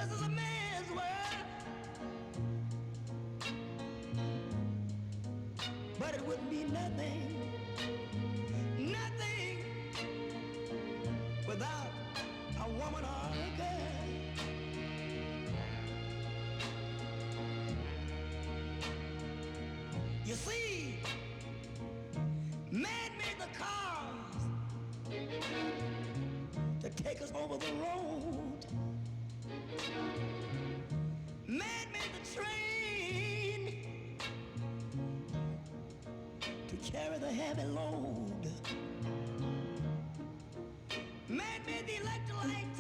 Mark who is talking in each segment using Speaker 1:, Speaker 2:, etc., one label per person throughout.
Speaker 1: This is a man's world, but it wouldn't be nothing, nothing without a woman or a girl. You see, man made the cars to take us over the road. Man made the train to carry the heavy load. Man made the electric light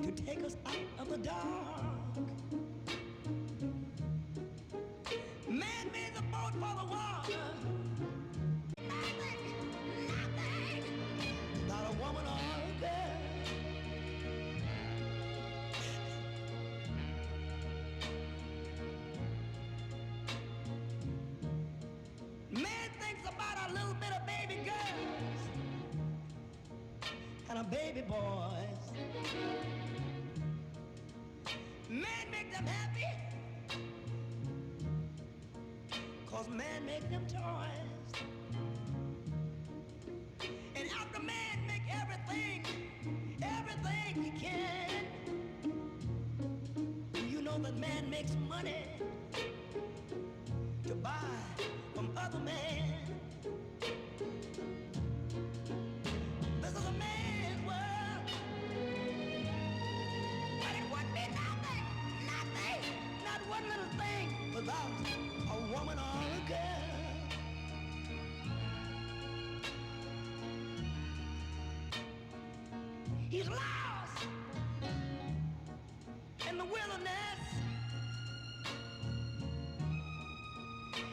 Speaker 1: to take us out of the dark. Man made the boat for the water. Nothing, nothing, not a woman or a girl. Man thinks about a little bit of baby girls and a baby boys. Man make them happy, 'cause man make them toys. And after man make everything, everything he can, you know that man makes money to buy from other men. This is a man's world, but it wouldn't be nothing, nothing, not one little thing without a woman or a girl. He's lost in the wilderness.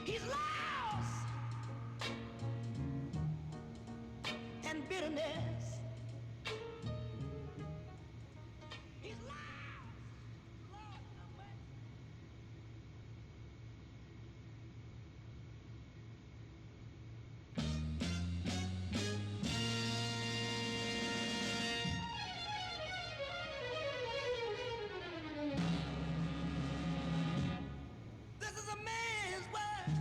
Speaker 1: He's lost in bitterness. He's lost. Lord, have mercy. This is a man's world.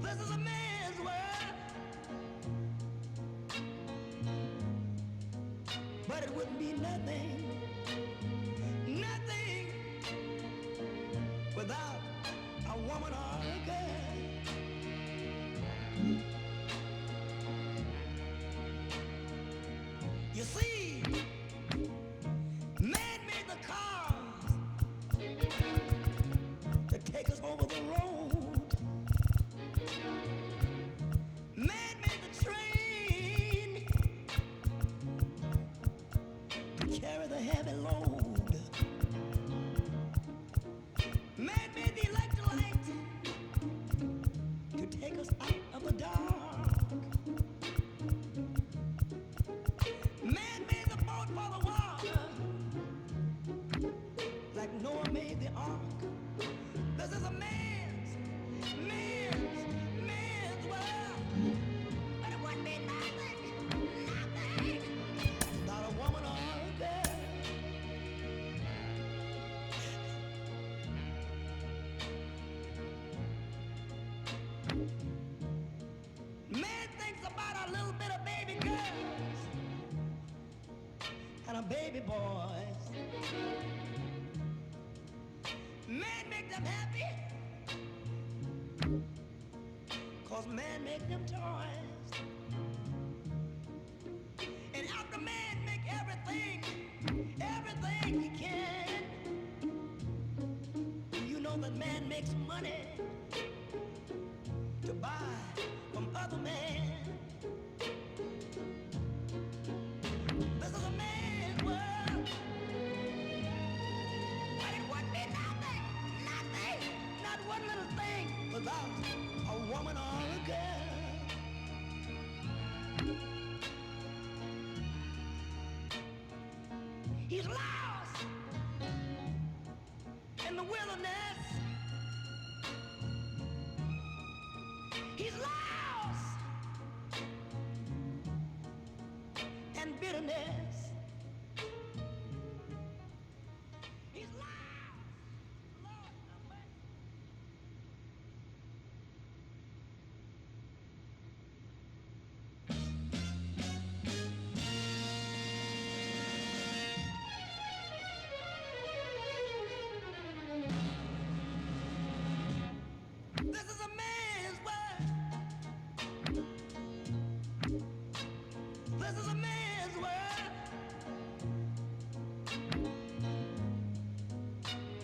Speaker 1: This is a man's world, but it wouldn't be nothing, nothing without a woman or a girl. You see, man made the cars to take us over the road. Man made the train to carry the heavy load. Man made the electric light to take us out of the dark. Man made the boat for the water, like Noah made the ark. This is a man's world, but it wouldn't be nothing, nothing, not a woman or a girl. Man thinks about a little bit of baby girls and a baby boys. Man make them happy, 'cause man make them toys. And after man make everything, everything he can, you know that man makes money to buy from other men. This is a man's world, but it wouldn't be nothing, nothing, not one little thing without a woman or a girl. He's lost in the wilderness. He's lost in bitterness. bitterness. He's loud. Lord have mercy. This is a man's world. This is a man's world.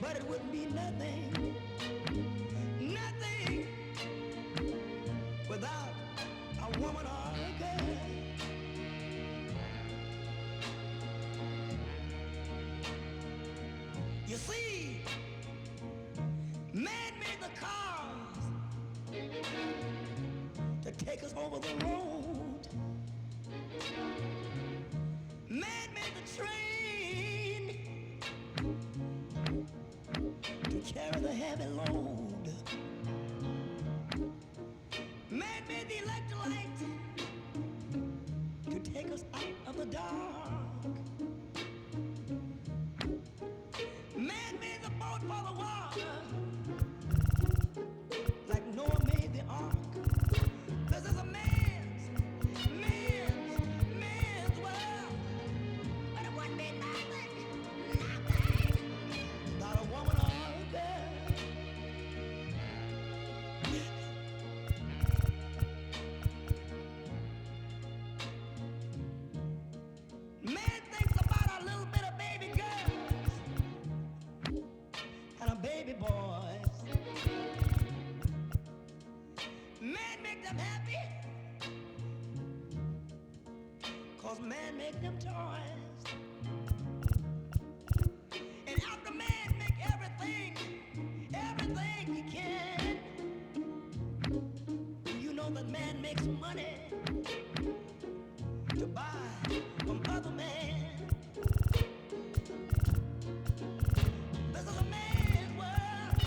Speaker 1: But it wouldn't be nothing, nothing without a woman or a girl. You see, man made the cars to take us over the road. Man made the train to carry the heavy load. Man made the electric light to take us out of the dark. Man made the boat for the water, like Noah made the ark. This is a man's world. But it wouldn't be nothing, not a woman or a girl. Man thinks about a little bit of baby girls and a baby boys. Man make them happy, 'cause man make them toys. And after man make everything he can, you know that man makes money to buy from other men. This is a man's world.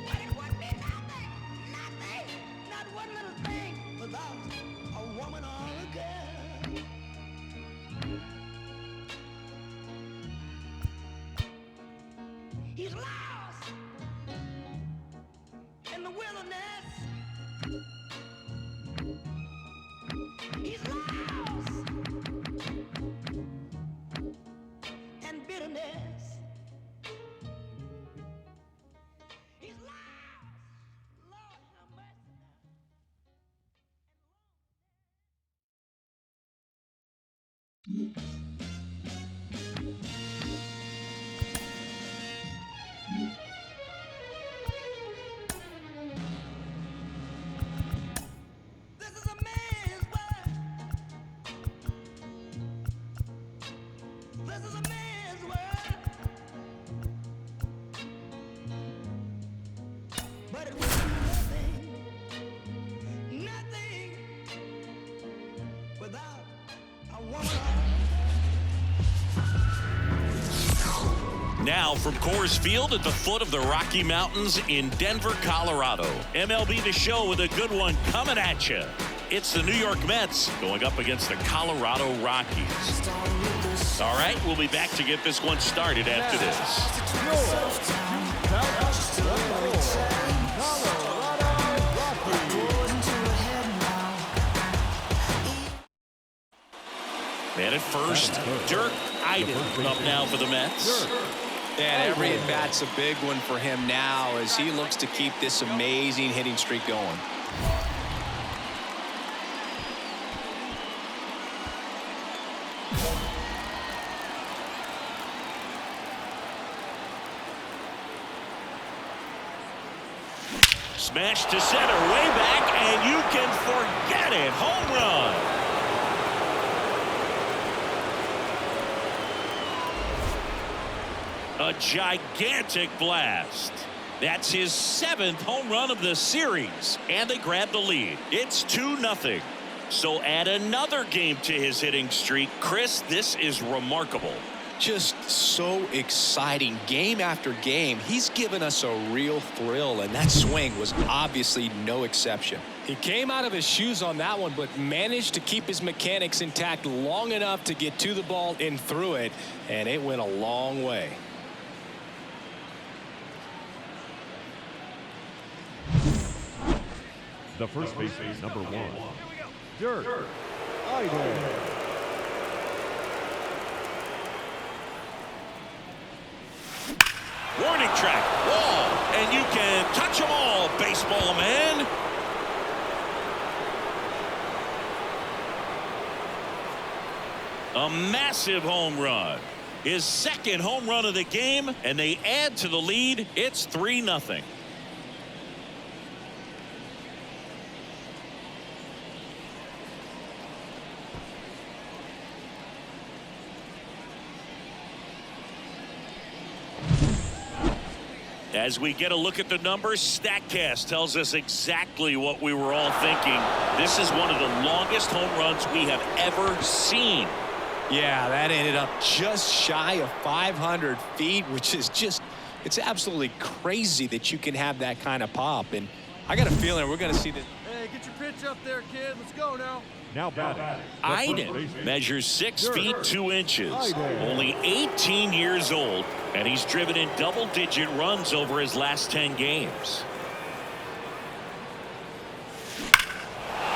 Speaker 1: But it wouldn't be nothing, not one little thing without a woman or a girl. He's lost in the wilderness. He's lost in bitterness. He's lost. Lord have mercy now. This is a man's world. This is a man's world. But it would be nothing without a woman.
Speaker 2: Now from Coors Field at the foot of the Rocky Mountains in Denver, Colorado. MLB The Show with a good one coming at you. It's the New York Mets going up against the Colorado Rockies. All right, we'll be back to get this one started after this. Man at first, Dirk Iden up now for the Mets.
Speaker 3: And every at-bat's a big one for him now as he looks to keep this amazing hitting streak going.
Speaker 2: Smash to center, way back, and you can forget it. Home run. A gigantic blast. That's his 7th home run of the series, and they grab the lead. It's 2-0. So add another game to his hitting streak. Chris, this is remarkable.
Speaker 3: just so exciting. Game after game, he's given us a real thrill, and that swing was obviously no exception.
Speaker 4: He came out of his shoes on that one, but managed to keep his mechanics intact long enough to get to the ball and through it, and it went a long way.
Speaker 5: The first baseman, number 1, Dirk Iden.
Speaker 2: Warning track, wall, and you can touch them all, baseball man. A massive home run. His second home run of the game, and they add to the lead. It's 3-0. As we get a look at the numbers, StatCast tells us exactly what we were all thinking. This is one of the longest home runs we have ever seen.
Speaker 3: Yeah, that ended up just shy of 500 feet, which is just, it's absolutely crazy that you can have that kind of pop. And I got a feeling we're going to see that.
Speaker 6: Hey, get your pitch up there, kid. Let's go now.
Speaker 5: Now batting.
Speaker 2: Iden measures 6 feet 2 inches, only 18 years old, and he's driven in double-digit runs over his last 10 games.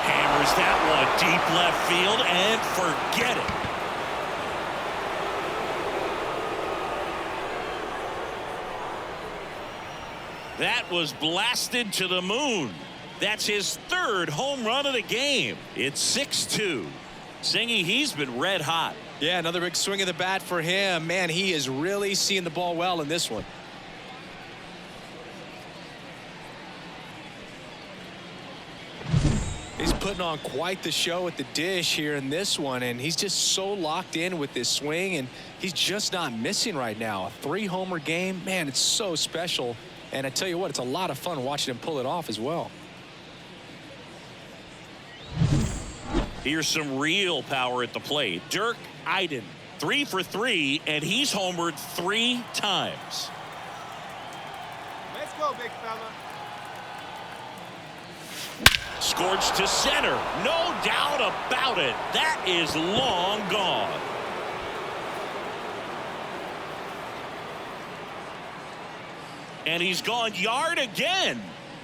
Speaker 2: Hammers that one deep left field and forget it. That was blasted to the moon. That's his third home run of the game. It's 6-2. Singy, he's been red hot.
Speaker 3: Yeah, another big swing of the bat for him. Man, he is really seeing the ball well in this one. He's putting on quite the show at the dish here in this one, and he's just so locked in with this swing, and he's just not missing right now. A 3-homer game, man, it's so special. And I tell you what, it's a lot of fun watching him pull it off as well.
Speaker 2: Here's some real power at the plate. Dirk Iden, 3 for 3, and he's homered 3 times.
Speaker 6: Let's go, big fella.
Speaker 2: Scorched to center. No doubt about it. That is long gone. And he's gone yard again.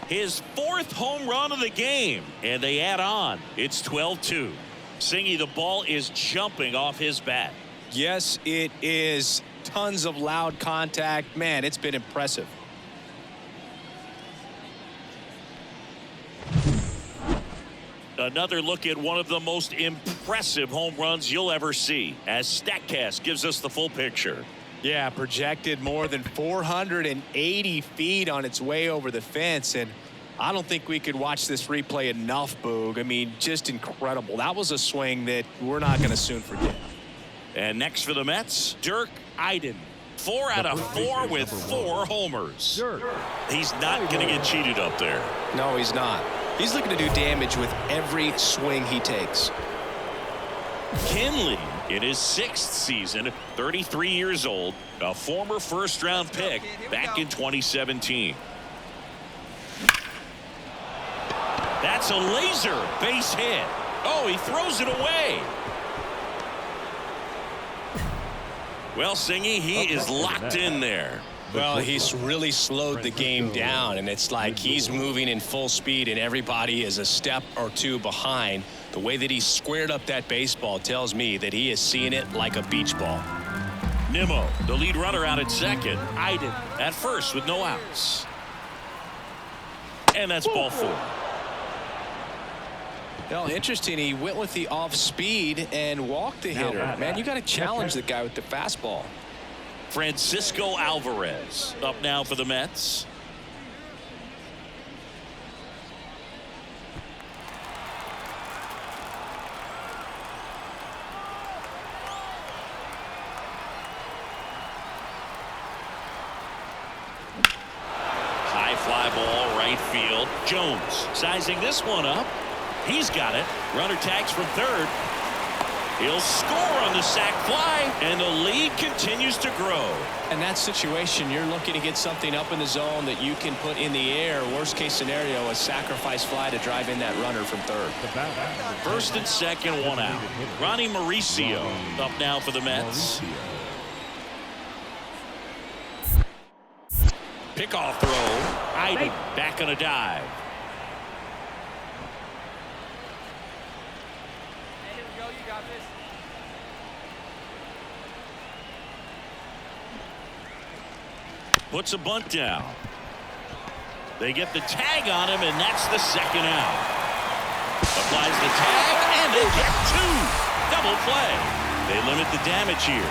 Speaker 2: His 4th home run of the game. And they add on. It's 12-2. Singy, the ball is jumping off his bat.
Speaker 3: Yes, it is. Tons of loud contact. Man, it's been impressive.
Speaker 2: Another look at one of the most impressive home runs you'll ever see, as StatCast gives us the full picture.
Speaker 3: Yeah, projected more than 480 feet on its way over the fence, and I don't think we could watch this replay enough, Boog. I mean, just incredible. That was a swing that we're not going to soon forget.
Speaker 2: And next for the Mets, Dirk Iden. 4 out of 4 with 4 homers. He's not going to get cheated up there.
Speaker 3: No, he's not. He's looking to do damage with every swing he takes.
Speaker 2: Kinley, in his 6th season, 33 years old, a former first-round pick back in 2017. That's a laser base hit. Oh, he throws it away. Well, Singy, he is locked in there.
Speaker 4: Well, he's really slowed the game down, and it's like he's moving in full speed and everybody is a step or 2 behind. The way that he squared up that baseball tells me that he is seeing it like a beach ball.
Speaker 2: Nimmo, the lead runner, out at second. Iden at first with no outs. And that's ball 4.
Speaker 3: Well, interesting. He went with the off speed and walked the hitter. Man, you got to challenge the guy with the fastball.
Speaker 2: Francisco Alvarez up now for the Mets. High fly ball right field. Jones sizing this one up. He's got it. Runner tags from third. He'll score on the sac fly, and the lead continues to grow.
Speaker 4: In that situation, you're looking to get something up in the zone that you can put in the air. Worst case scenario, a sacrifice fly to drive in that runner from third.
Speaker 2: First and second, one out. Ronnie Mauricio up now for the Mets. Pickoff throw. Iden back on a dive.
Speaker 6: Here we go, you got this.
Speaker 2: Puts a bunt down. They get the tag on him, and that's the second out. Applies the tag, and they get two. Double play. They limit the damage here.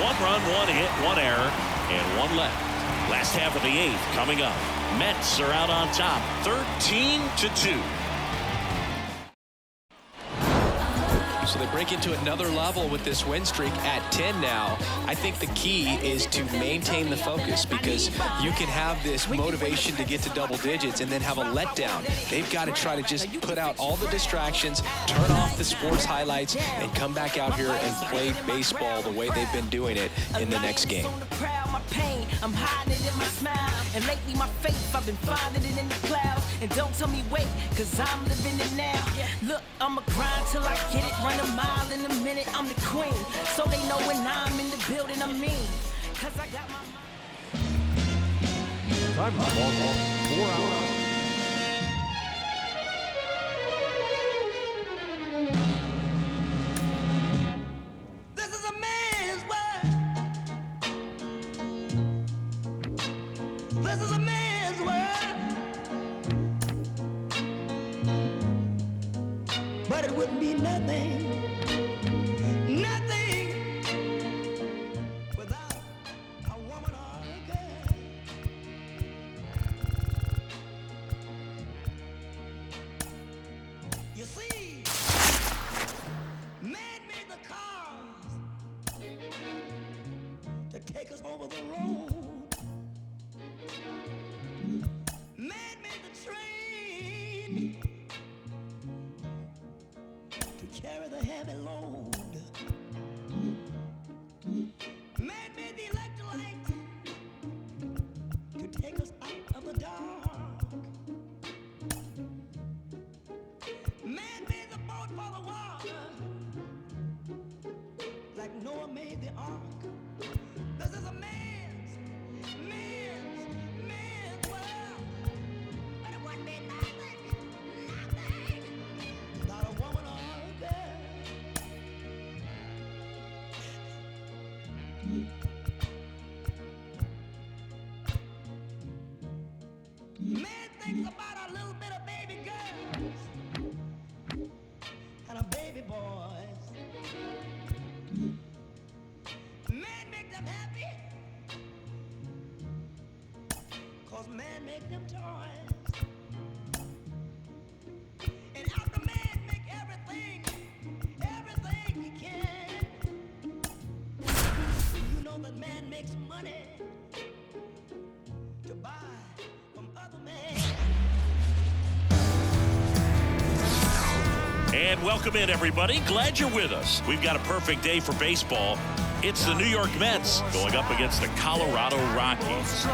Speaker 2: 1 run, 1 hit, 1 error, and 1 left. Last half of the 8th coming up. Mets are out on top, 13-2.
Speaker 4: So they break into another level with this win streak at 10 now. I think the key is to maintain the focus, because you can have this motivation to get to double digits and then have a letdown. They've got to try to just put out all the distractions, turn off the sports highlights, and come back out here and play baseball the way they've been doing it in the next game.
Speaker 7: I'm hiding it in my smile, and lately my faith, I've been finding it in the clouds. And don't tell me wait, cause I'm living it now. Look, I'ma grind till I get it, run a mile in a minute, I'm the queen. So they know when I'm in the building, I'm mean. Cause I got my
Speaker 5: Time for ball 4 out.
Speaker 1: This is a man's world. This is a man's world. But it wouldn't be nothing without a woman or a girl. You see, man made the cars to take us over the road. Man made the train to carry the heavy load. Man made the electric light to take us out of the dark. Man made the boat for the water, like Noah made the ark. This is a man's world. But it wouldn't be nothing without a woman or a girl. Man thinks about a little bit of baby girls and a baby boys. Man make them happy, cause man make them toys. And after man make everything he can, you know that man makes money to buy from other men.
Speaker 2: And welcome in, everybody. Glad you're with us. We've got a perfect day for baseball. It's the New York Mets going up against the Colorado Rockies.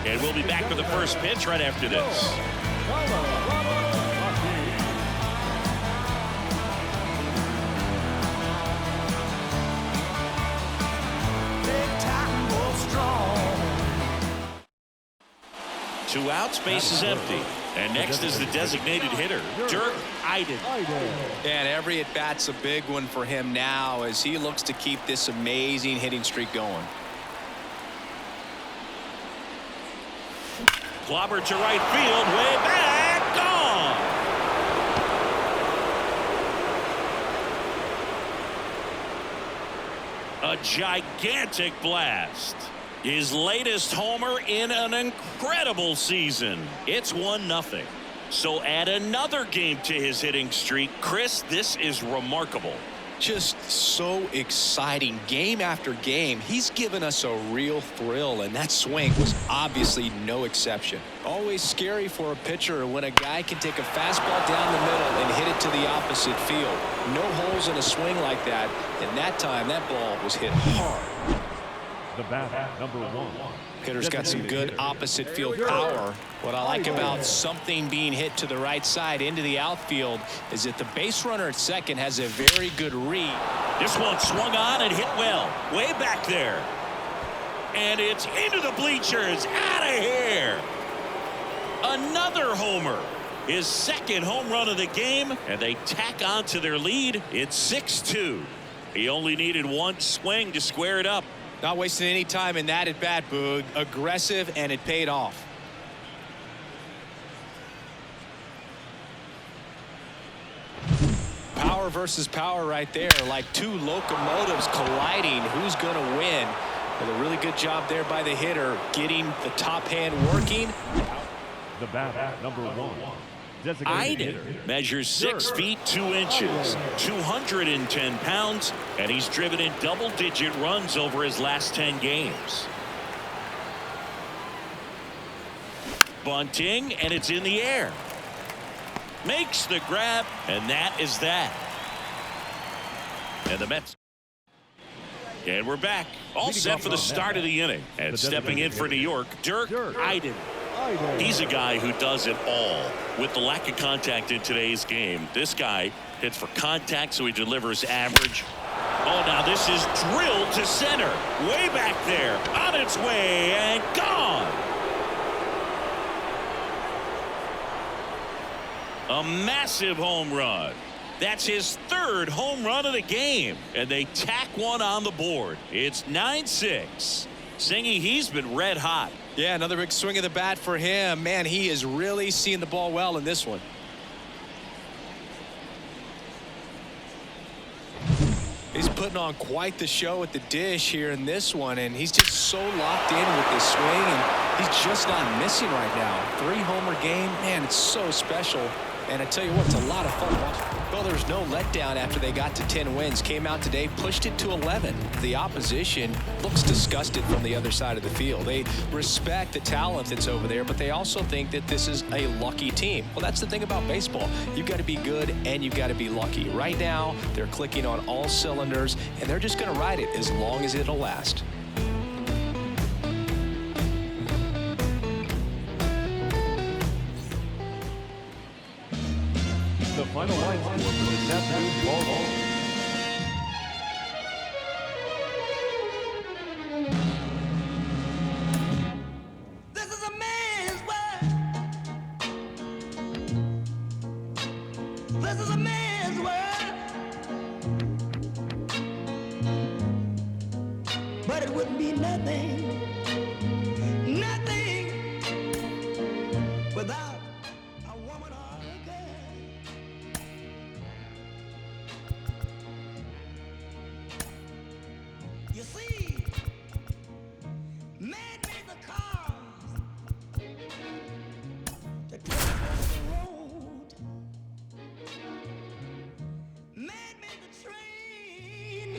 Speaker 2: And we'll be back with the first pitch right after this. Two outs, base is empty. And next is the designated hitter, Dirk Iden.
Speaker 4: And every at-bat's a big one for him now as he looks to keep this amazing hitting streak going.
Speaker 2: Clobber to right field, way back, gone. A gigantic blast. His latest homer in an incredible season. It's 1-0. So add another game to his hitting streak. Chris, this is remarkable.
Speaker 3: just so exciting game after game. He's given us a real thrill, and that swing was obviously no exception. Always scary for a pitcher when a guy can take a fastball down the middle and hit it to the opposite field. No holes in a swing like that, and that time that ball was hit hard.
Speaker 5: The bat, number 1.
Speaker 4: Hitter's got some good opposite field power. What I like about something being hit to the right side into the outfield is that the base runner at second has a very good read.
Speaker 2: This one swung on and hit well. Way back there. And it's into the bleachers. Out of here. Another homer. His second home run of the game. And they tack on to their lead. It's 6-2. He only needed one swing to square it up.
Speaker 3: Not wasting any time in that at bat, Boog. Aggressive, and it paid off. Power versus power right there, like two locomotives colliding. Who's going to win? Well, a really good job there by the hitter, getting the top hand working.
Speaker 5: The bat, number 1.
Speaker 2: Iden measures 6 feet 2 inches, 210 pounds, and he's driven in double-digit runs over his last 10 games. Bunting, and it's in the air. Makes the grab, and that is that. And the Mets. And we're back, all set for the start of the inning. And stepping in for New York, Dirk Iden. He's a guy who does it all. With the lack of contact in today's game, this guy hits for contact, so he delivers average. Oh, now this is drilled to center. Way back there. On its way and gone. A massive home run. That's his third home run of the game. And they tack one on the board. It's 9-6. Singy, he's been red hot.
Speaker 3: Yeah, another big swing of the bat for him. Man, he is really seeing the ball well in this one. He's putting on quite the show at the dish here in this one, and he's just so locked in with this swing, and he's just not missing right now. 3-homer game, man, it's so special. And I tell you what, it's a lot of fun watching. Well, there's no letdown after they got to 10 wins. Came out today, pushed it to 11. The opposition looks disgusted from the other side of the field. They respect the talent that's over there, but they also think that this is a lucky team. Well, that's the thing about baseball. You've got to be good and you've got to be lucky. Right now, they're clicking on all cylinders, and they're just going to ride it as long as it'll last.
Speaker 5: The final line score for this afternoon's ball game.
Speaker 1: This is a man's world. This is a man's world. But it wouldn't be nothing without a woman or a girl. You see, man made the cars to travel the road. Man made the train.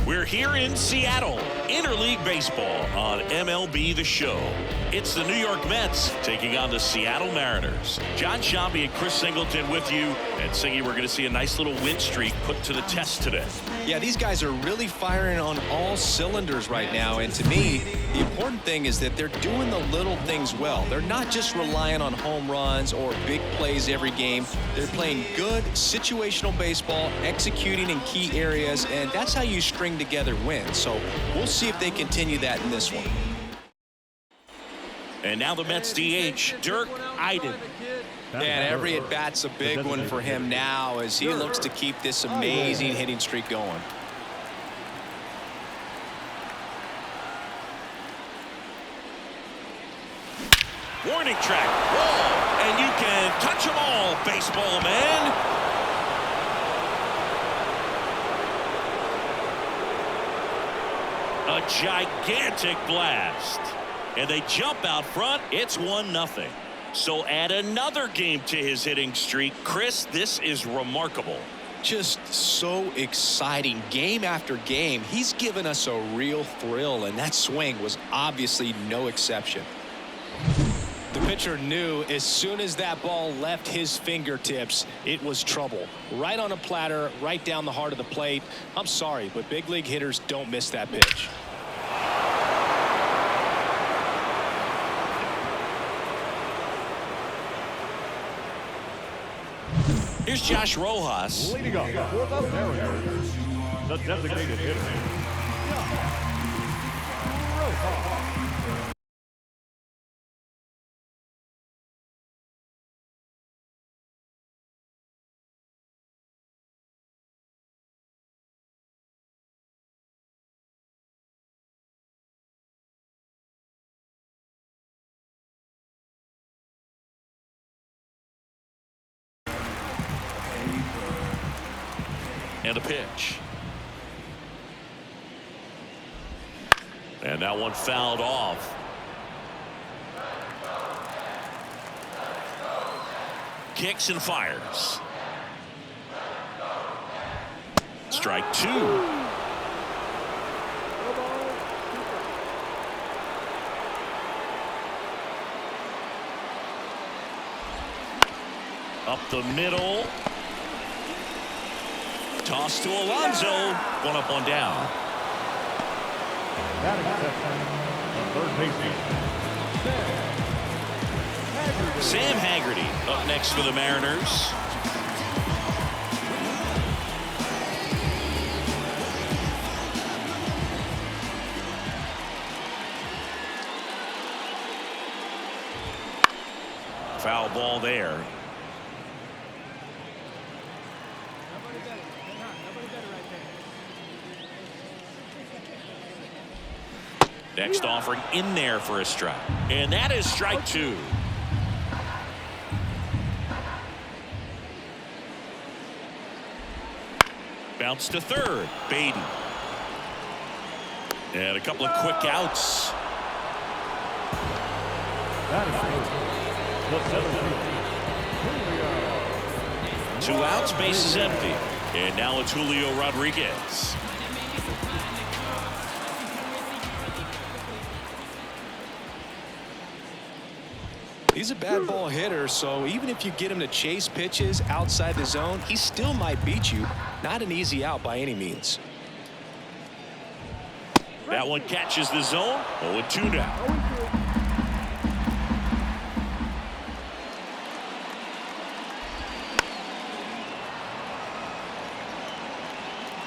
Speaker 2: We're here in Seattle, Interleague Baseball on MLB The Show. It's the New York Mets taking on the Seattle Mariners. John Shambi and Chris Singleton with you. And Singy, we're going to see a nice little win streak put to the test today.
Speaker 3: Yeah, these guys are really firing on all cylinders right now. And to me, the important thing is that they're doing the little things well. They're not just relying on home runs or big plays every game. They're playing good situational baseball, executing in key areas, and that's how you string together wins. So we'll see if they continue that in this one.
Speaker 2: And now the Mets DH, Dirk Iden.
Speaker 3: And every at-bat's a big one for him now as he looks to keep this amazing hitting streak going.
Speaker 2: Warning track, whoa, and you can touch them all, baseball man. A gigantic blast. And they jump out front. It's 1-0. So add another game to his hitting streak. Chris, this is remarkable.
Speaker 3: Just so exciting game after game. He's given us a real thrill, and that swing was obviously no exception. The pitcher knew as soon as that ball left his fingertips, it was trouble. Right on a platter, right down the heart of the plate. I'm sorry, but big league hitters don't miss that pitch.
Speaker 2: Here's Josh Rojas.
Speaker 5: Leading up for the Mariners, the designated hitter, Rojas.
Speaker 2: And a pitch. And that one fouled off. Kicks and fires. Strike two. Up the middle. Toss to Alonso. One up, one down.
Speaker 5: Batting section, the third baseman,
Speaker 2: Sam Haggerty up next for the Mariners. Foul ball there. Next offering in there for a strike. And that is strike two. Bounce to third. Beatty. And a couple of quick outs.
Speaker 5: the center field, Julio.
Speaker 2: 2 outs, bases empty. And now it's Julio Rodriguez.
Speaker 3: He's a bad ball hitter, so even if you get him to chase pitches outside the zone, he still might beat you. Not an easy out by any means.
Speaker 2: That one catches the zone. 0-2 now.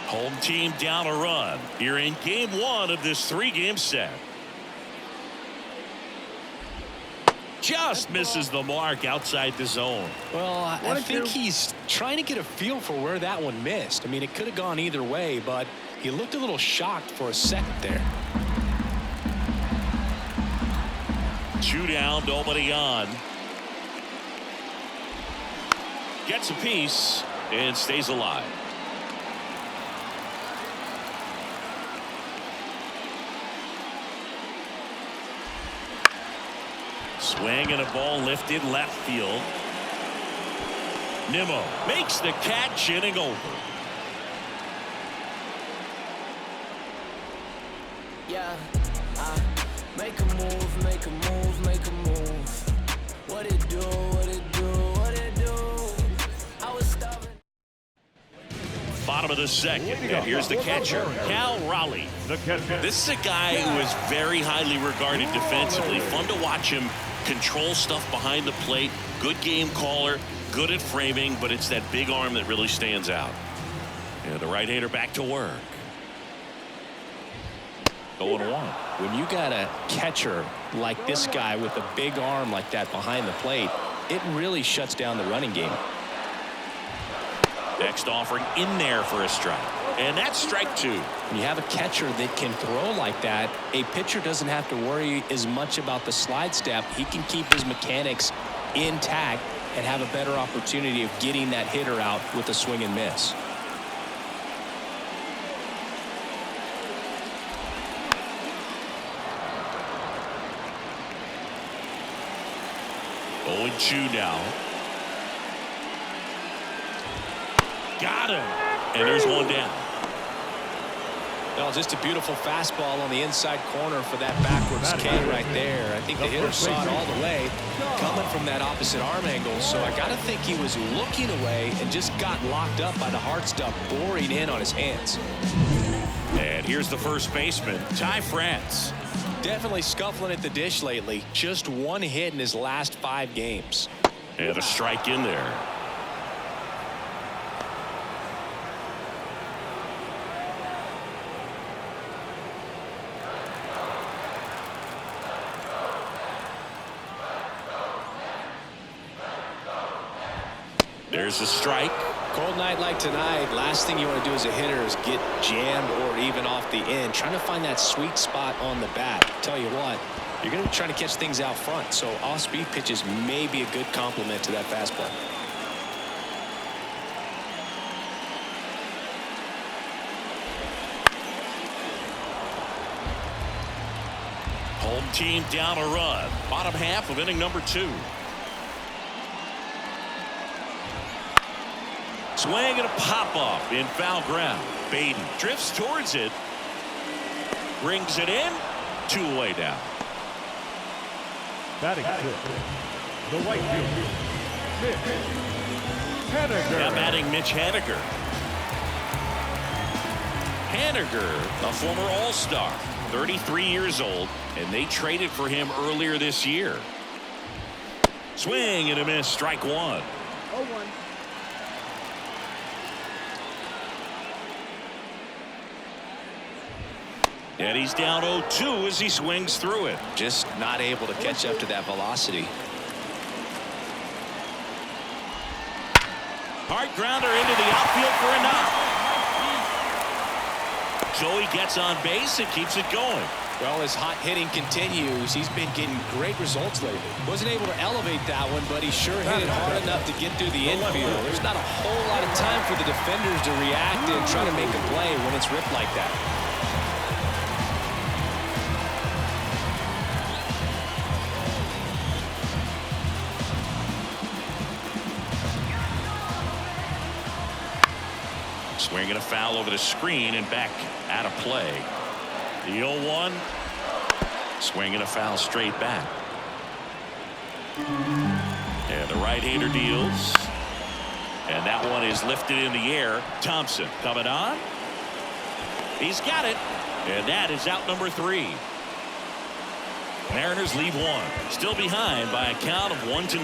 Speaker 2: Home team down a run here in game 1 of this 3-game set. Just misses the mark outside the zone.
Speaker 3: Well, I think he's trying to get a feel for where that one missed. I mean, it could have gone either way, but he looked a little shocked for a second there.
Speaker 2: 2 down, nobody on. Gets a piece and stays alive. Swing and a ball lifted left field. Nimmo makes the catch, inning over.
Speaker 7: Yeah, make a move, make a move, make a move. What it do, what it do, what it do. I was starving.
Speaker 2: Bottom of the second, and here's the catcher, Cal Raleigh.
Speaker 5: The catcher.
Speaker 2: This is a guy who is very highly regarded defensively. Fun to watch him control stuff behind the plate. Good game caller, good at framing, but it's that big arm that really stands out. And the right-hander back to work. 0-1.
Speaker 3: When you got a catcher like this guy with a big arm like that behind the plate, it really shuts down the running game.
Speaker 2: Next offering in there for a strike. And that's strike 2.
Speaker 3: When you have a catcher that can throw like that, a pitcher doesn't have to worry as much about the slide step. He can keep his mechanics intact and have a better opportunity of getting that hitter out with a swing and miss.
Speaker 2: 0-2 now. Got him. And there's one down.
Speaker 3: Well, just a beautiful fastball on the inside corner for that backwards K right there. I think the hitter saw it all the way coming from that opposite arm angle. So I got to think he was looking away and just got locked up by the hard stuff boring in on his hands.
Speaker 2: And here's the first baseman, Ty France.
Speaker 3: Definitely scuffling at the dish lately. Just one hit in his last 5 games.
Speaker 2: And a strike in there. There's a strike.
Speaker 3: Cold night like tonight, last thing you want to do as a hitter is get jammed or even off the end. Trying to find that sweet spot on the bat. Tell you what, you're going to be trying to catch things out front, so off-speed pitches may be a good complement to that fastball.
Speaker 2: Home team down a run. Bottom half of inning number 2. Swing and a pop-up in foul ground. Baden drifts towards it. Brings it in. 2 away down.
Speaker 5: Batting fifth, the right fielder, Mitch Haniger.
Speaker 2: Now batting Mitch Haniger. Haniger, a former All-Star, 33 years old, and they traded for him earlier this year. Swing and a miss. Strike 1.
Speaker 5: 0-1.
Speaker 2: And he's down 0-2 as he swings through it.
Speaker 3: Just not able to catch up to that velocity.
Speaker 2: Hard grounder into the outfield for a knock. Joey gets on base and keeps it going.
Speaker 3: Well, as hot hitting continues, he's been getting great results lately. Wasn't able to elevate that one, but he sure hit it hard enough to get through the infield. There's not a whole lot of time for the defenders to react and try to make a play when it's ripped like that.
Speaker 2: Swinging a foul over the screen and back out of play. The 0-1. Swinging a foul straight back. And the right-hander deals. And that one is lifted in the air. Thompson coming on. He's got it. And that is out number 3. Mariners lead 1. Still behind by a count of 1-0.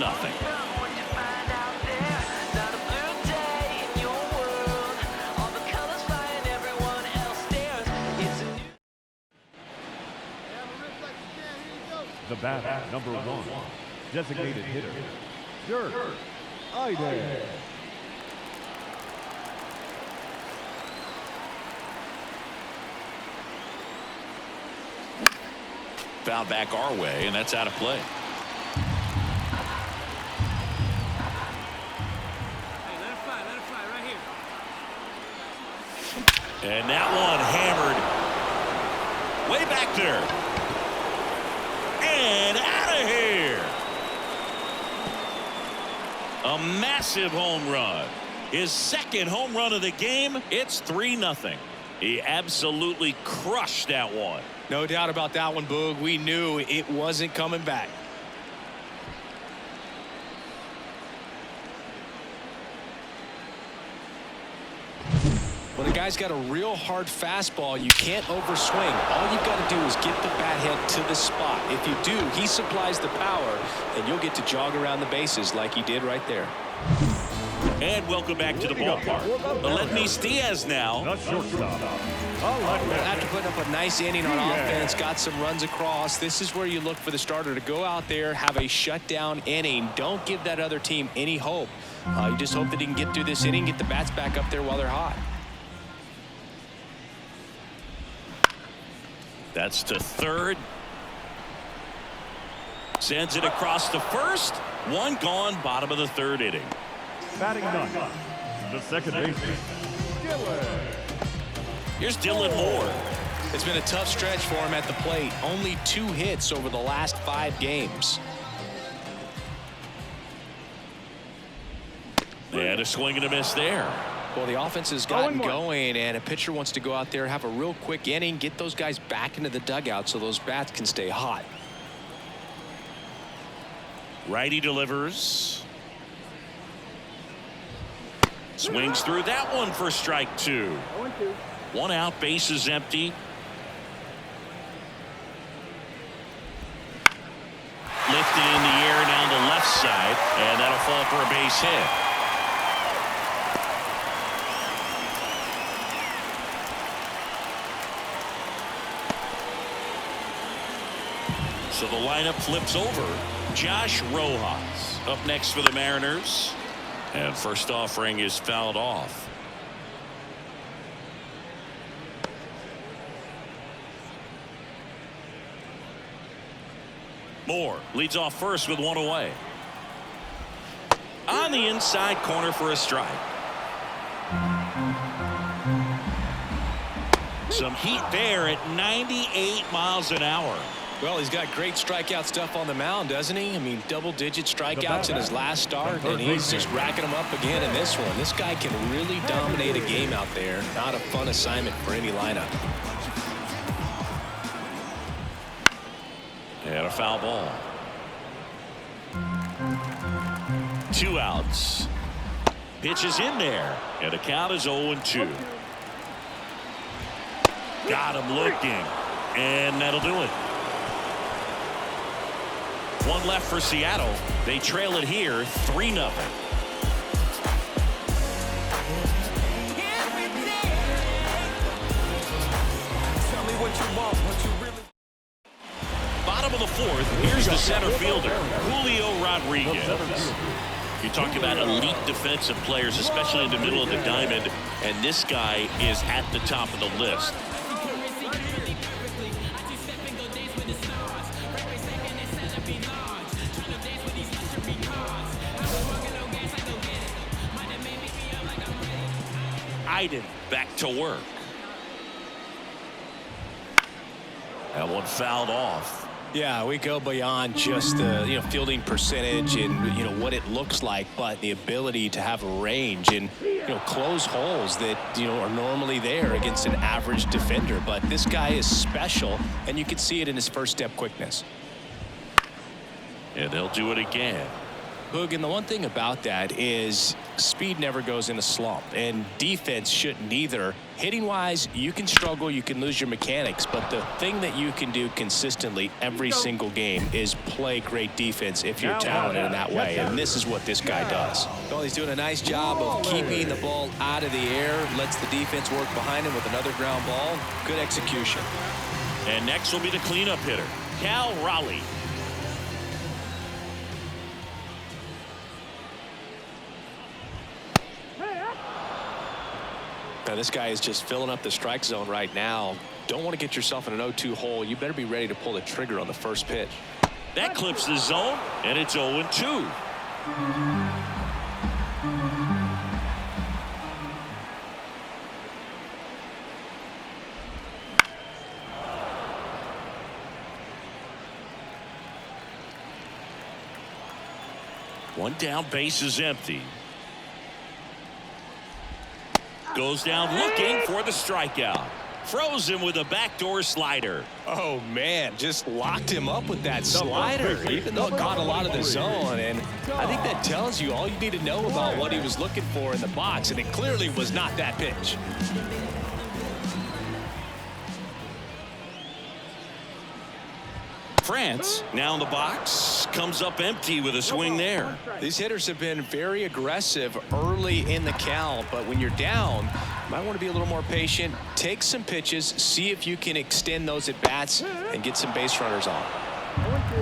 Speaker 5: The batter, number 1, designated hitter, Dirk Iden.
Speaker 2: Foul back our way, and that's out of play.
Speaker 6: Hey, let it fly right here.
Speaker 2: And that one hammered way back there. And out of here. A massive home run. His second home run of the game. It's 3-0. He absolutely crushed that one.
Speaker 3: No doubt about that one, Boog. We knew it wasn't coming back. When a guy's got a real hard fastball, you can't overswing. All you've got to do is get the bat head to the spot. If you do, he supplies the power, and you'll get to jog around the bases like he did right there.
Speaker 2: And welcome back to the ballpark. Aledmys Diaz now.
Speaker 5: The shortstop,
Speaker 3: After putting up a nice inning on offense, got some runs across, this is where you look for the starter to go out there, have a shutdown inning. Don't give that other team any hope. You just hope that he can get through this inning, get the bats back up there while they're hot.
Speaker 2: That's to third. Sends it across to first. One gone, bottom of the 3rd inning.
Speaker 5: batting ninth, the second baseman, Dylan.
Speaker 2: Here's Dylan Moore.
Speaker 3: It's been a tough stretch for him at the plate. Only 2 hits over the last 5 games.
Speaker 2: And a swing and a miss there.
Speaker 3: Well, the offense has gotten going, and a pitcher wants to go out there, have a real quick inning, get those guys back into the dugout so those bats can stay hot.
Speaker 2: Righty delivers. Swings through that one for strike 2. 1 out, bases empty. Lifted in the air down the left side, and that'll fall for a base hit. So the lineup flips over. Josh Rojas up next for the Mariners. And first offering is fouled off. Moore leads off first with 1 away. On the inside corner for a strike. Some heat there at 98 miles an hour.
Speaker 4: Well, he's got great strikeout stuff on the mound, doesn't he? I mean, double-digit strikeouts in his last start, and he's just racking them up again in this one. This guy can really dominate a game out there. Not a fun assignment for any lineup.
Speaker 2: And a foul ball. 2 outs. Pitch is in there, and the count is 0-2. Got him looking, and that'll do it. 1 left for Seattle. They trail it here 3-0. Bottom of the 4th, here's the center fielder, Julio Rodriguez. You talk about elite defensive players, especially in the middle of the diamond, and this guy is at the top of the list. Iden back to work. That one fouled off.
Speaker 4: Yeah, we go beyond just the fielding percentage and what it looks like, but the ability to have range and close holes that are normally there against an average defender. But this guy is special, and you can see it in his first step quickness.
Speaker 2: And they'll do it again.
Speaker 4: Boog, and the one thing about that is speed never goes in a slump, and defense shouldn't either. Hitting wise, you can struggle, you can lose your mechanics, but the thing that you can do consistently every single game is play great defense if you're talented in that way, and this is what this guy does.
Speaker 3: Well, he's doing a nice job of keeping the ball out of the air, lets the defense work behind him with another ground ball. Good execution.
Speaker 2: And next will be the cleanup hitter, Cal Raleigh.
Speaker 4: Now, this guy is just filling up the strike zone right now. Don't want to get yourself in an 0-2 hole. You better be ready to pull the trigger on the first pitch.
Speaker 2: That clips the zone, and it's 0-2. One down, base is empty. Goes down looking for the strikeout. Froze him with a backdoor slider.
Speaker 4: Oh, man, just locked him up with that slider, even though it got a lot of the zone. And I think that tells you all you need to know about what he was looking for in the box, and it clearly was not that pitch.
Speaker 2: France now in the box, comes up empty with a swing there.
Speaker 3: These hitters have been very aggressive early in the count, but when you're down, you might want to be a little more patient, take some pitches, see if you can extend those at bats and get some base runners on.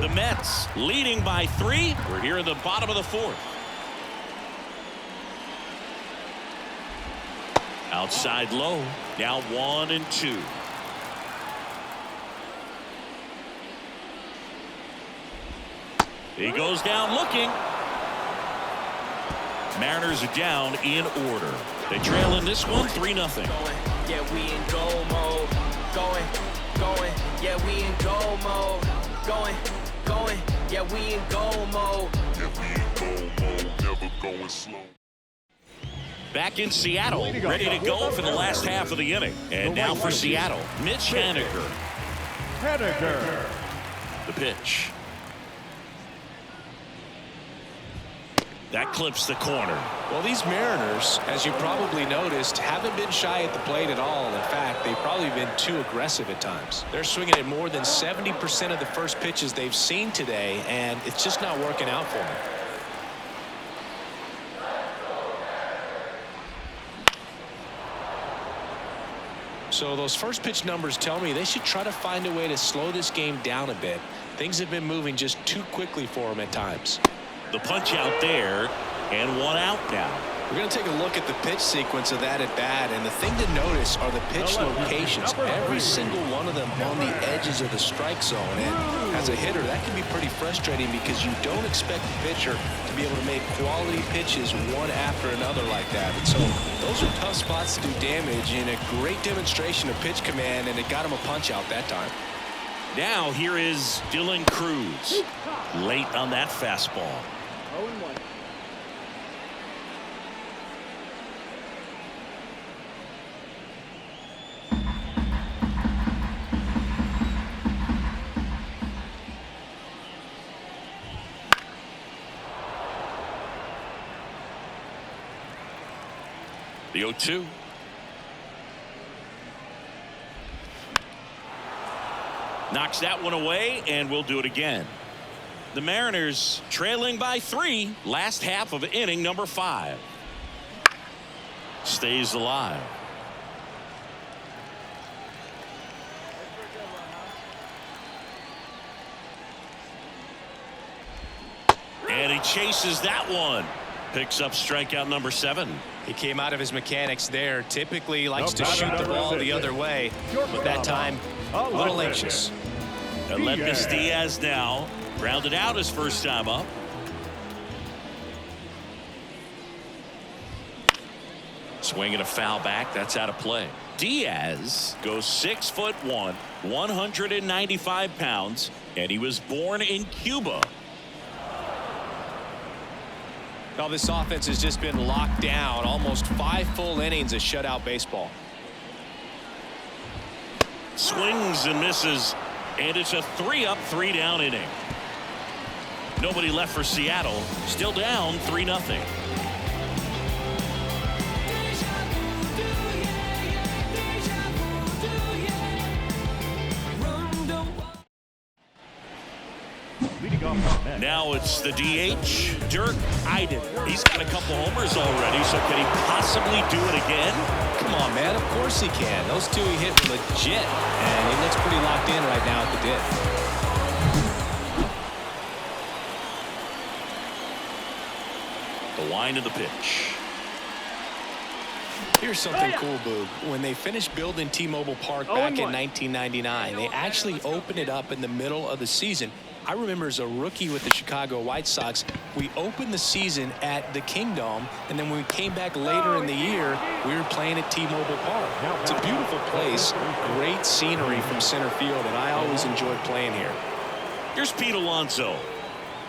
Speaker 2: The Mets leading by 3. We're here in the bottom of the 4th. Outside low, now 1-2. He goes down looking. Mariners are down in order. They trail in this one 3-0.
Speaker 7: Yeah, we in goal mode. Going. Yeah, we in goal mode. Going. Yeah, we in goal mode.
Speaker 8: Yeah, we in goal mode. Never going slow.
Speaker 2: Back in Seattle, ready to go for the last half of the inning. And now for Seattle, Mitch Haniger. The pitch. That clips the corner.
Speaker 3: Well, these Mariners, as you probably noticed, haven't been shy at the plate at all. In fact, they've probably been too aggressive at times. They're swinging at more than 70% of the first pitches they've seen today, and it's just not working out for them. So those first pitch numbers tell me they should try to find a way to slow this game down a bit. Things have been moving just too quickly for them at times.
Speaker 2: The punch out there, and one out now.
Speaker 3: We're going to take a look at the pitch sequence of that at bat, and the thing to notice are the pitch locations. Every single one of them on the edges of the strike zone. And as a hitter, that can be pretty frustrating because you don't expect the pitcher to be able to make quality pitches one after another like that. And so those are tough spots to do damage, and a great demonstration of pitch command, and it got him a punch out that time.
Speaker 2: Now here is Dylan Cruz. Late on that fastball.
Speaker 6: 0-1.
Speaker 2: The 0-2. Knocks that one away, and we'll do it again. The Mariners trailing by 3, last half of inning number 5. Stays alive. And he chases that one. Picks up strikeout number 7.
Speaker 4: He came out of his mechanics there. Typically likes to shoot the ball the other way, but that time a little anxious.
Speaker 2: Aledmys Diaz now grounded out his first time up. Swinging a foul back. That's out of play. Diaz goes 6'1", 195 pounds, and he was born in Cuba.
Speaker 4: Well, this offense has just been locked down. Almost 5 full innings of shutout baseball.
Speaker 2: Swings and misses, and it's a 3-up, 3-down inning. Nobody left for Seattle. Still down 3-0. Now it's the DH, Dirk Iden. He's got a couple homers already, so can he possibly do it again?
Speaker 4: Come on, man. Of course he can. Those two he hit legit, and he looks pretty locked in right now at the dish.
Speaker 2: The line of the pitch.
Speaker 3: Here's something cool, Boog. When they finished building T-Mobile Park back in 1999, they actually opened it up in the middle of the season. I remember as a rookie with the Chicago White Sox, we opened the season at the Kingdome, and then when we came back later in the year, we were playing at T-Mobile Park. It's a beautiful place, great scenery from center field, and I always enjoyed playing here.
Speaker 2: Here's Pete Alonso.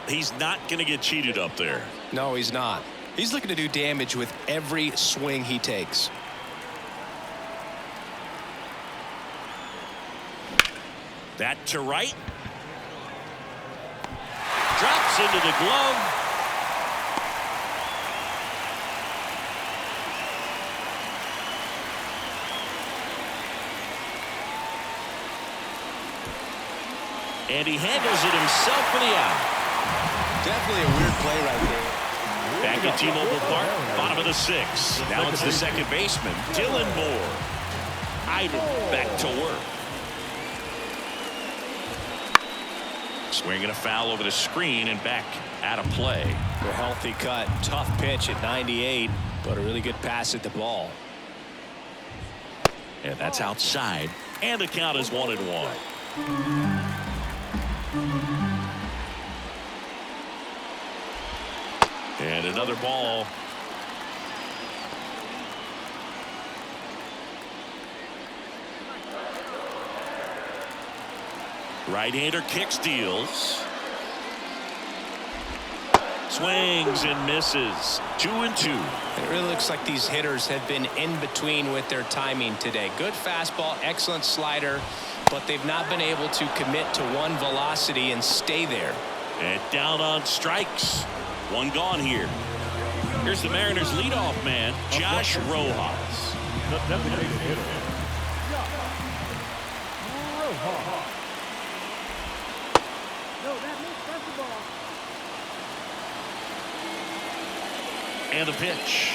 Speaker 2: He's not going to get cheated up there.
Speaker 3: No, he's not. He's looking to do damage with every swing he takes.
Speaker 2: That to right. Drops into the glove. And he handles it himself for the out.
Speaker 3: Definitely a weird play right there.
Speaker 2: Back at T-Mobile Park, bottom of the 6th. Now it's the second baseman, Dylan Moore. Iden back to work. Swinging a foul over the screen and back out of play.
Speaker 4: A healthy cut. Tough pitch at 98, but a really good pass at the ball.
Speaker 2: And that's outside. And the count is 1-1. And another ball. Right-hander kick steals. Swings and misses. 2-2.
Speaker 4: It really looks like these hitters have been in between with their timing today. Good fastball, excellent slider, but they've not been able to commit to one velocity and stay there.
Speaker 2: And down on strikes. One gone here. Here's the Mariners leadoff man, Josh Rojas.
Speaker 5: The designated hitter, Josh Rojas.
Speaker 6: No, that's the ball.
Speaker 2: And the pitch.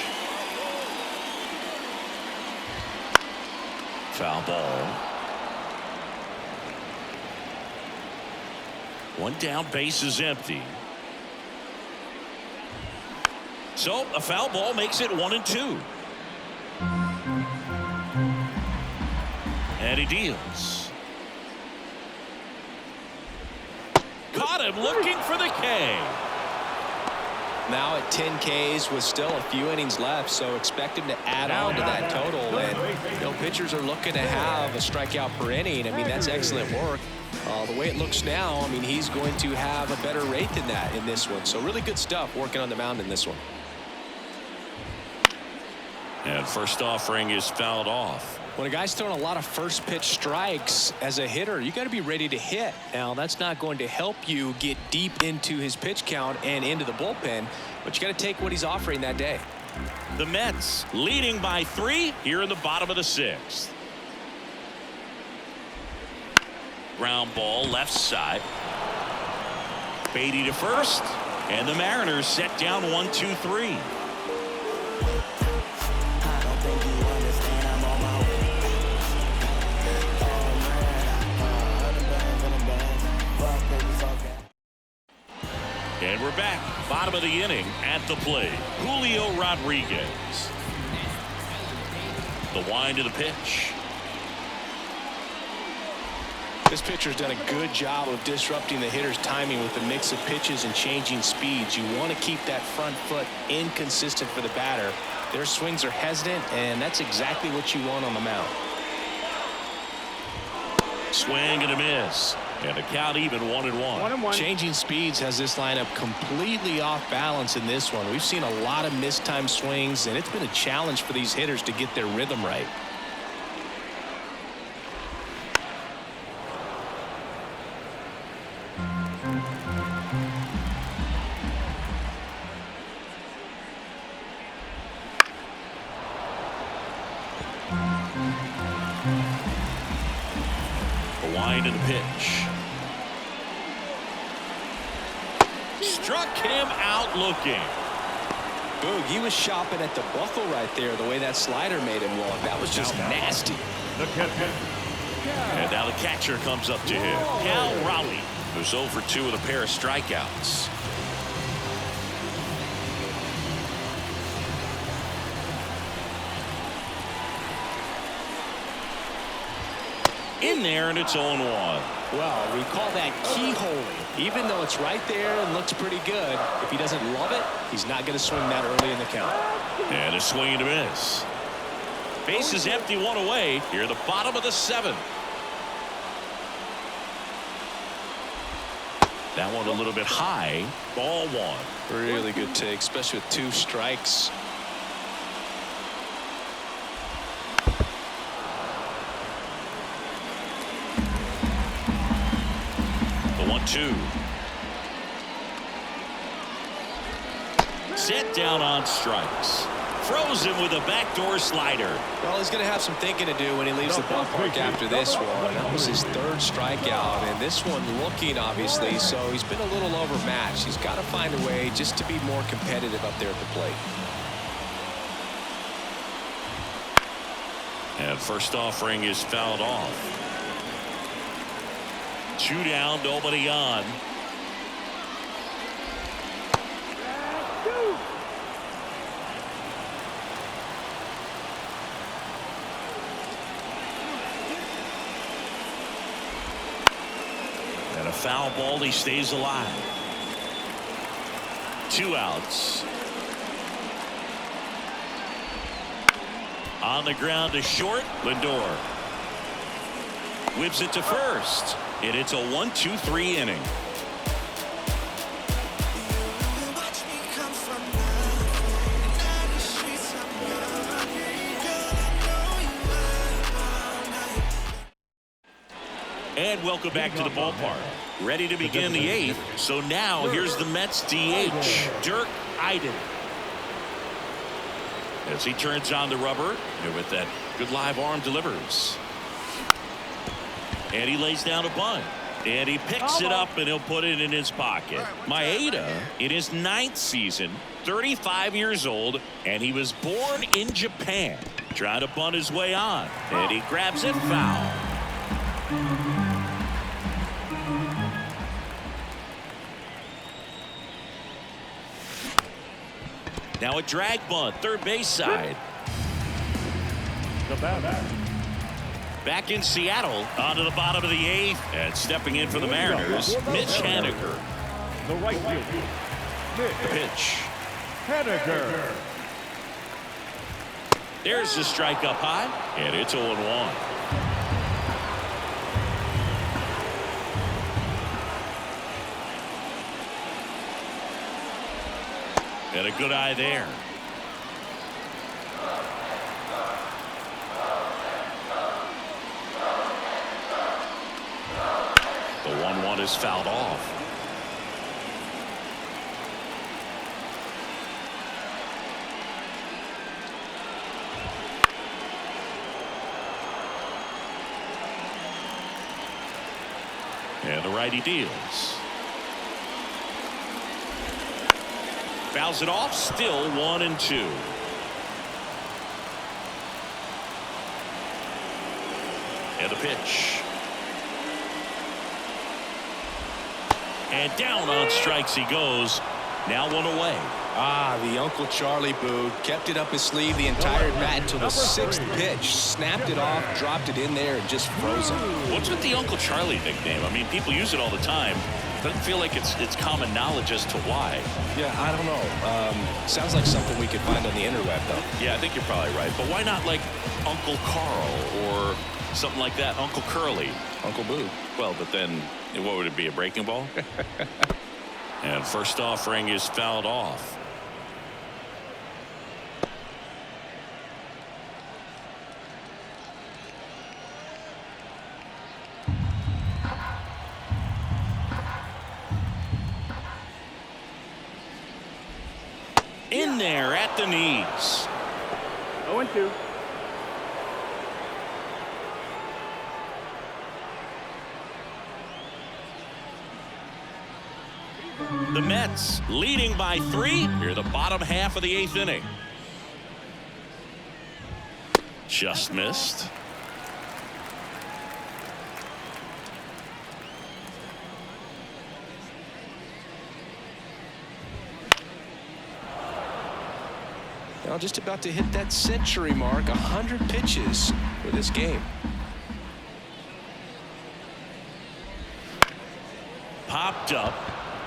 Speaker 2: Foul ball. One down, base is empty. So a foul ball makes it 1-2. And he deals. Caught him looking for the K.
Speaker 3: Now at 10 Ks with still a few innings left, so expect him to add on to that total. And pitchers are looking to have a strikeout per inning. I mean, that's excellent work. The way it looks now, I mean, he's going to have a better rate than that in this one. So really good stuff working on the mound in this one.
Speaker 2: And first offering is fouled off.
Speaker 3: When a guy's throwing a lot of first pitch strikes as a hitter, you got to be ready to hit. Now, that's not going to help you get deep into his pitch count and into the bullpen, but you got to take what he's offering that day.
Speaker 2: The Mets leading by 3 here in the bottom of the 6th. Ground ball left side. Beatty to first, and the Mariners set down 1-2-3. And we're back. Bottom of the inning at the plate. Julio Rodriguez. The wind of the pitch.
Speaker 3: This pitcher's done a good job of disrupting the hitter's timing with the mix of pitches and changing speeds. You want to keep that front foot inconsistent for the batter. Their swings are hesitant, and that's exactly what you want on the mound.
Speaker 2: Swing and a miss. And the count even 1-1.
Speaker 3: Changing speeds has this lineup completely off balance in this one. We've seen a lot of mistimed swings, and it's been a challenge for these hitters to get their rhythm right.
Speaker 2: The wind of the pitch. Struck him out looking.
Speaker 3: Boog, he was shopping at the buckle right there, the way that slider made him walk. That was just nasty.
Speaker 5: The catcher.
Speaker 2: And now the catcher comes up to him. Cal Raleigh, who's 0 for 2 with a pair of strikeouts. In there, and it's 0-1.
Speaker 3: Well, we call that keyholing. Even though it's right there and looks pretty good, if he doesn't love it, he's not going to swing that early in the count.
Speaker 2: And a swing and a miss. Base is empty, 1 away. Here at the bottom of the 7th. That one a little bit high. Ball 1.
Speaker 3: Really good take, especially with 2 strikes.
Speaker 2: The 1-2. Set down on strikes. Froze him with a backdoor slider.
Speaker 3: Well, he's going to have some thinking to do when he leaves the ballpark after this one. That was his 3rd strikeout, and this one looking, obviously, so he's been a little overmatched. He's got to find a way just to be more competitive up there at the plate.
Speaker 2: And first offering is fouled off. 2 down, nobody on. And a foul ball, he stays alive. 2 outs. On the ground to short, Lindor. Whips it to first. And it's a 1-2-3 inning. And welcome back to the ballpark. Ready to begin the 8th. So now here's the Mets DH, Dirk Iden. As he turns on the rubber, and with that good live arm delivers. And he lays down a bunt. And he picks it up and he'll put it in his pocket. Maeda in his 9th season, 35 years old, and he was born in Japan. Trying to bunt his way on. And he grabs it foul. Now a drag bunt, third base side.
Speaker 5: The batter.
Speaker 2: Back in Seattle, onto the bottom of the 8th, and stepping in for the Mariners, Mitch Haniger.
Speaker 5: The right fielder,
Speaker 2: The pitch.
Speaker 5: Haniger.
Speaker 2: There's the strike up high, and it's 0-1. And a good eye there. The 1-1 is fouled off. And the righty deals. Fouls it off, still 1-2. And the pitch. And down on strikes he goes. Now 1 away.
Speaker 4: The Uncle Charlie boo kept it up his sleeve the entire bat until the 6th pitch. Snapped it off, dropped it in there, and just froze him.
Speaker 2: What's with the Uncle Charlie nickname? I mean, people use it all the time. Doesn't feel like it's common knowledge as to why.
Speaker 4: Yeah, I don't know. Sounds like something we could find on the interweb, though.
Speaker 2: Yeah, I think you're probably right. But why not like Uncle Carl or something like that? Uncle Curly.
Speaker 4: Uncle Boo.
Speaker 2: Well, but then what would it be, a breaking ball? And first offering is fouled off. In there at the knees.
Speaker 6: 0-2.
Speaker 2: The Mets leading by 3 near the bottom half of the 8th inning. Just missed.
Speaker 4: Now just about to hit that century mark, 100 pitches for this game.
Speaker 2: Popped up.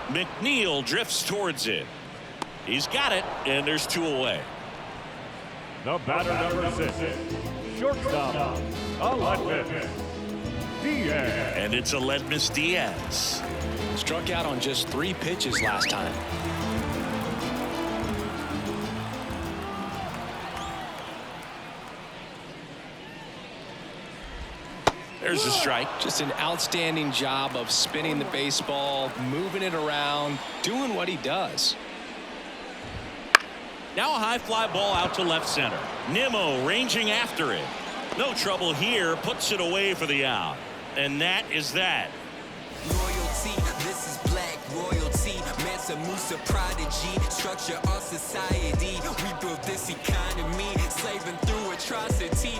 Speaker 2: McNeil drifts towards it. He's got it, and there's 2 away.
Speaker 5: The batter, number 6. Shortstop, Aledmys Diaz.
Speaker 2: And it's Aledmys Diaz.
Speaker 4: Struck out on just 3 pitches last time.
Speaker 2: There's a strike.
Speaker 4: Just an outstanding job of spinning the baseball, moving it around, doing what he does.
Speaker 2: Now a high fly ball out to left center. Nimmo ranging after it. No trouble here. Puts it away for the out. And that is that.
Speaker 8: Loyalty, this is black royalty. Mansa Musa prodigy. Structure our society. We built this economy. Slaving through atrocity.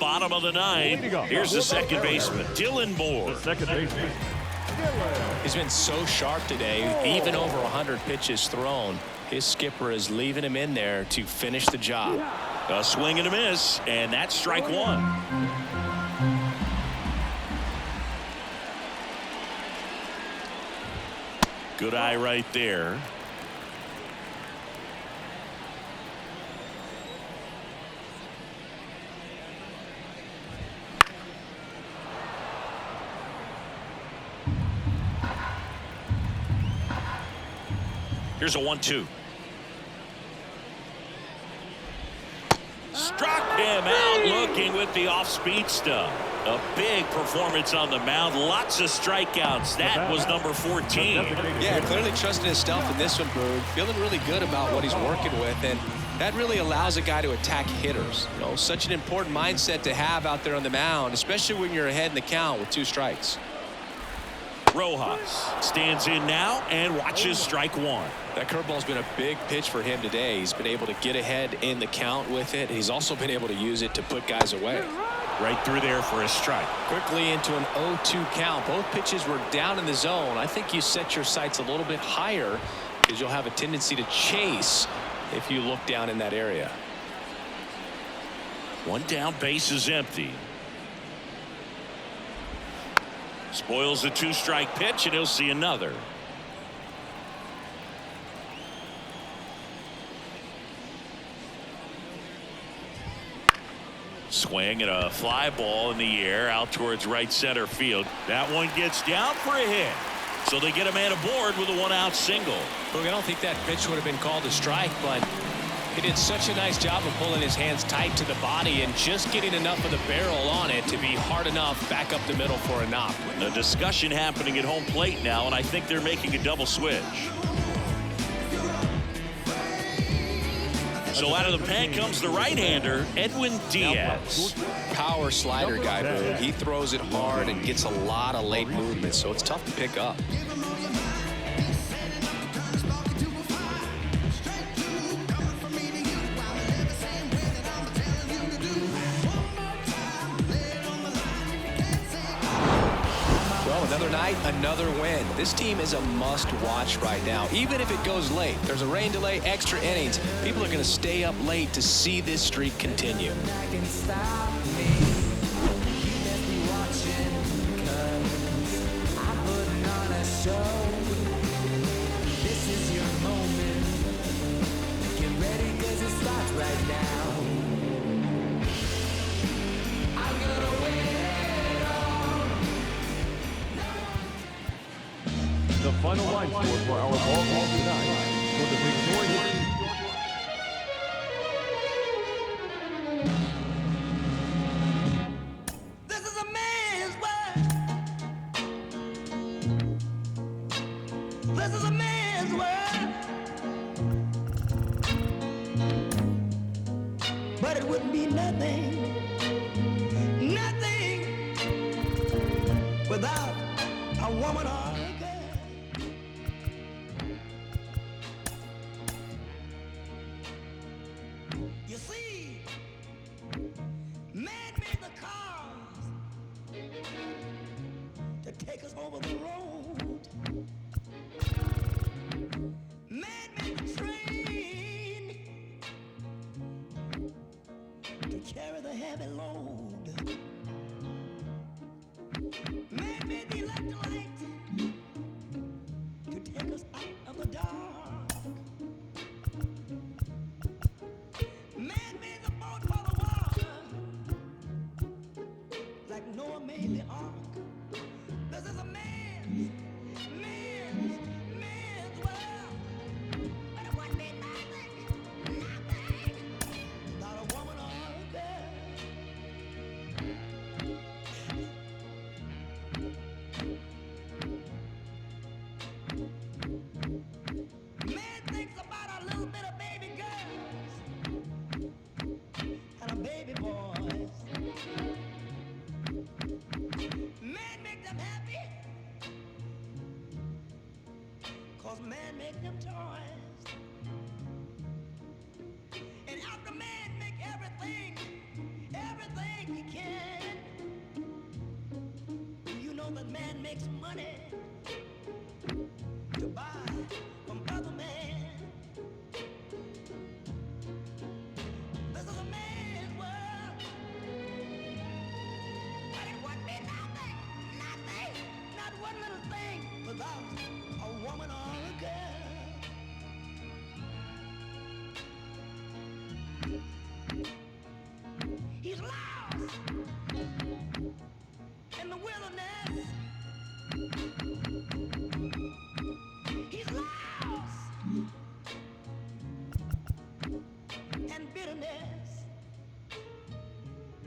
Speaker 2: Bottom of the 9th. Here's the second baseman, Dylan Moore.
Speaker 5: Second baseman, Dylan.
Speaker 4: He's been so sharp today, even over 100 pitches thrown. His skipper is leaving him in there to finish the job.
Speaker 2: A swing and a miss, and that's strike 1. Good eye right there. Here's a 1-2. Struck him out. Look working with the off-speed stuff. A big performance on the mound. Lots of strikeouts. That was number 14.
Speaker 3: Yeah, clearly trusting his stuff in this one, Boone. Feeling really good about what he's working with, and that really allows a guy to attack hitters. You know, such an important mindset to have out there on the mound, especially when you're ahead in the count with 2 strikes.
Speaker 2: Rojas stands in now and watches strike 1.
Speaker 3: That curveball's been a big pitch for him today. He's been able to get ahead in the count with it. He's also been able to use it to put guys away.
Speaker 2: Right through there for a strike.
Speaker 3: Quickly into an 0-2 count. Both pitches were down in the zone. I think you set your sights a little bit higher because you'll have a tendency to chase if you look down in that area.
Speaker 2: 1 down, base is empty. Spoils the 2-strike pitch, and he'll see another. Swing and a fly ball in the air out towards right center field. That one gets down for a hit. So they get a man aboard with a 1-out single.
Speaker 3: Look, I don't think that pitch would have been called a strike, but he did such a nice job of pulling his hands tight to the body and just getting enough of the barrel on it to be hard enough back up the middle for a knock.
Speaker 2: A discussion happening at home plate now, and I think they're making a double switch. So out of the pen comes the right-hander, Edwin Diaz.
Speaker 3: Power slider guy, Boone. He throws it hard and gets a lot of late movement, so it's tough to pick up. Another night, another win. This team is a must-watch right now. Even if it goes late, there's a rain delay, extra innings. People are going to stay up late to see this streak continue.
Speaker 8: This is your moment. Get ready, 'cause it starts right now. I'm gonna win it all.
Speaker 5: The final line score for our ball game tonight for the victorious.
Speaker 1: This is a man's world. This is a man's world. But it wouldn't be nothing, nothing without a woman or a girl. You see, man made the cars to take us over the road. Man made the train to carry the heavy load. Man made the electric light to take us out of the dark. Man made the boat for the water, like Noah made the ark. This is a man's world. But it wouldn't be nothing, not a woman or a girl. Man thinks about a little bit of baby girls and a baby boys. Man make them happy, 'cause man make them toys. And after man make everything he can, you know that man makes money to buy from other men. This is a man's world. But it wouldn't be nothing, not one little thing without a woman or a girl.